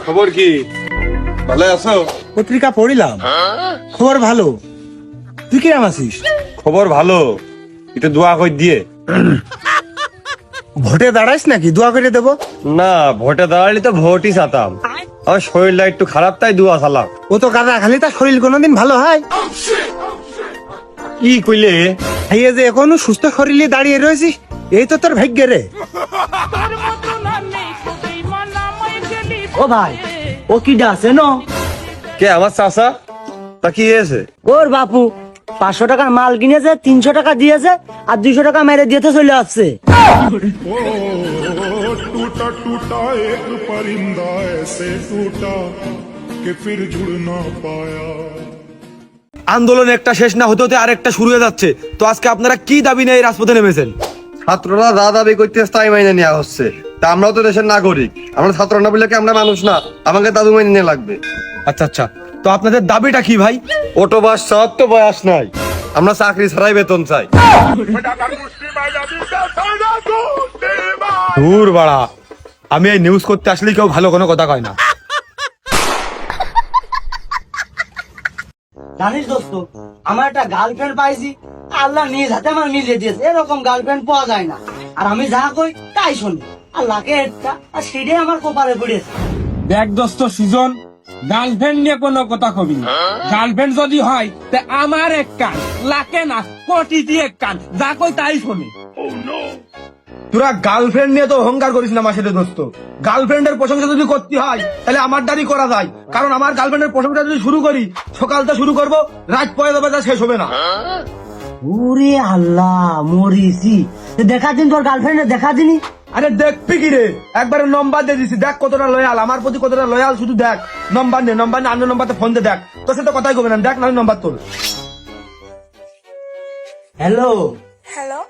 খবর কি? ভালো আছো? পত্রিকা পড়িলাম, খবর ভালো। তুই কিরাম আছিস? খবর ভালো, একটু দোয়া কই দিয়ে। ভোটে দাঁড়াইস নাকি? দোয়া করে দেবো। না, ভোটে দাঁড়ালে তো ভোটই চাতাম। আমার শরীরটা একটু খারাপ, তাই দোয়া সালাম। ও তো গাদা খালি, তার শরীর কোনোদিন ভালো হয়? কি কইলে? এই যে এখনো সুস্থ শরীরে দাঁড়িয়ে রয়েছিস, এই তো তোর ভাগ্য রে। ও ভাই, ও কি ডাছে ন? কে আমার চাচা? তা কি হয়েছে? ওর বাপু 500 টাকার মাল কিনেছে, 300 টাকা দিয়েছে আর 200 টাকা মেরে দিয়েতে চলে আসছে। टूटा टूटा एक परिंदा ऐसे टूटा कि फिर जुड़ ना पाया। আন্দোলন একটা শেষ না হতে হতে আরেকটা শুরু হয়ে যাচ্ছে। তো আজকে আপনারা কি দাবি নিয়ে এই রাজপথে নেমেছেন? ছাত্ররা যা দাবি করতেছে তাই মাইনে নেওয়া হচ্ছে। তা আমরাও তো দেশের নাগরিক, আমরা ছাত্র না বলে কি আমরা মানুষ না? আমাকে দাদু মাইনে নেওয়া লাগবে। আচ্ছা আচ্ছা, তো আপনাদের দাবিটা কি ভাই? অটো বাস চাওয়ার তো বয়স নাই, আমরা চাকরি ছাড়াই বেতন চাই। দূর বাড়া, আমি এই নিউজ করতে আসলে কেউ ভালো কোনো কথা কয় না। জানিস দোস্ত, আমার একটা গার্লফ্রেন্ড পাইছি, আল্লাহ নিজ হাতে আমার মিলিয়ে দিয়েছে। এরকম গার্লফ্রেন্ড পাওয়া যায় না। আর আমি যা কই তাই শুনি, আল্লাহকে একটা, আর সেটাই আমার কপালে পড়েছে। দেখ দোস্ত সুজন, গার্লফ্রেন্ড নিয়ে কোনো কথা কবি না। গার্লফ্রেন্ড যদি হয় তা আমার এক কান, লাখে না কোটি দিয়ে এক কান, যা কই তাই শুনি। তোরা গার্লফ্রেন্ড নিয়ে তো অহংকার করিস না মাসে দোস্ত। গার্লফ্রেন্ডের প্রশংসা যদি করতে হয় তাহলে আমার দ্বারই করা যায়, কারণ আমার গার্লফ্রেন্ডের প্রশংসা যদি শুরু করি, সকালটা শুরু করবো, রাত পরে দেবে, তা শেষ হবে না। ওরে আল্লাহ, মরিছি। দেখা দিন তোর গার্লফ্রেন্ডে, দেখা দিনি। আরে দেখবি কি রে, একবারে নম্বর দিয়ে দিছি, দেখ কতটা লয়াল আমার প্রতি, কতটা লয়াল। শুধু দেখ, নম্বর নে, নম্বর নে, অন্য নম্বরতে ফোন দে, দেখ তোর সাথে কথাই কবে না, দেখ না নম্বর তোর। হ্যালো, হ্যালো,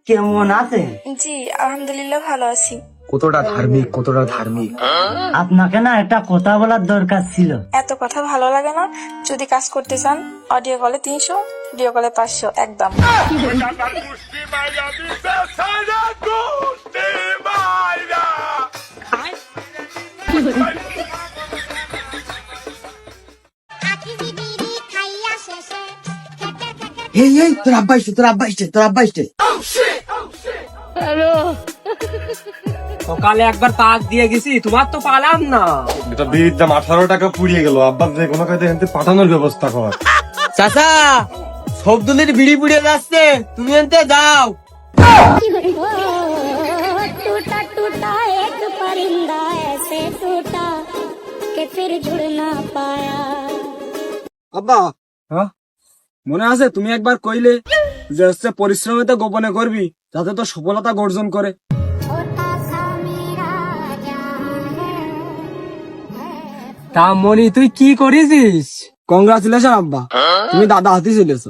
কেমন আছেন? জি আলহামদুলিল্লাহ ভালো আছি। কতটা ধার্মিক, কতটা ধার্মিক। আপনাকে না একটা কথা বলার দরকার ছিল। এত কথা ভালো লাগে না। যদি কাজ করতে চান অডিও কলে 300, ভিডিও কলে 500 একদম। এই এই, তোর আব্বা আসছে, তোর আব্বা আসছে, তোর আব্বা আসছে। সকালে একবার পাক দিয়ে গেছি, তোমার তো পালাম না। এটা বিড়ির দাম 18 টাকা পুড়িয়ে গেল। আব্বা যে কোনো কাজে এনতে পাঠানোর ব্যবস্থা কর। চাচা, সবদুলের বিড়ি পুড়িয়ে যাচ্ছে, তুমি এনতে যাও। टूटा टूटा एक परिंदा ऐसे टूटा कि फिर जुड़ ना पाया। আব্বা, মনে আছে তুমি একবার কইলে যে হচ্ছে পরিশ্রমিত গোপনে করবি যাতে তো সফলতা অর্জন করে। छोटा सा मेरा जहां है। তা মনি, তুই কি করেছিস? কংগ্রাচুলেশন আব্বা, তুমি দাদা হাতি চলেছো।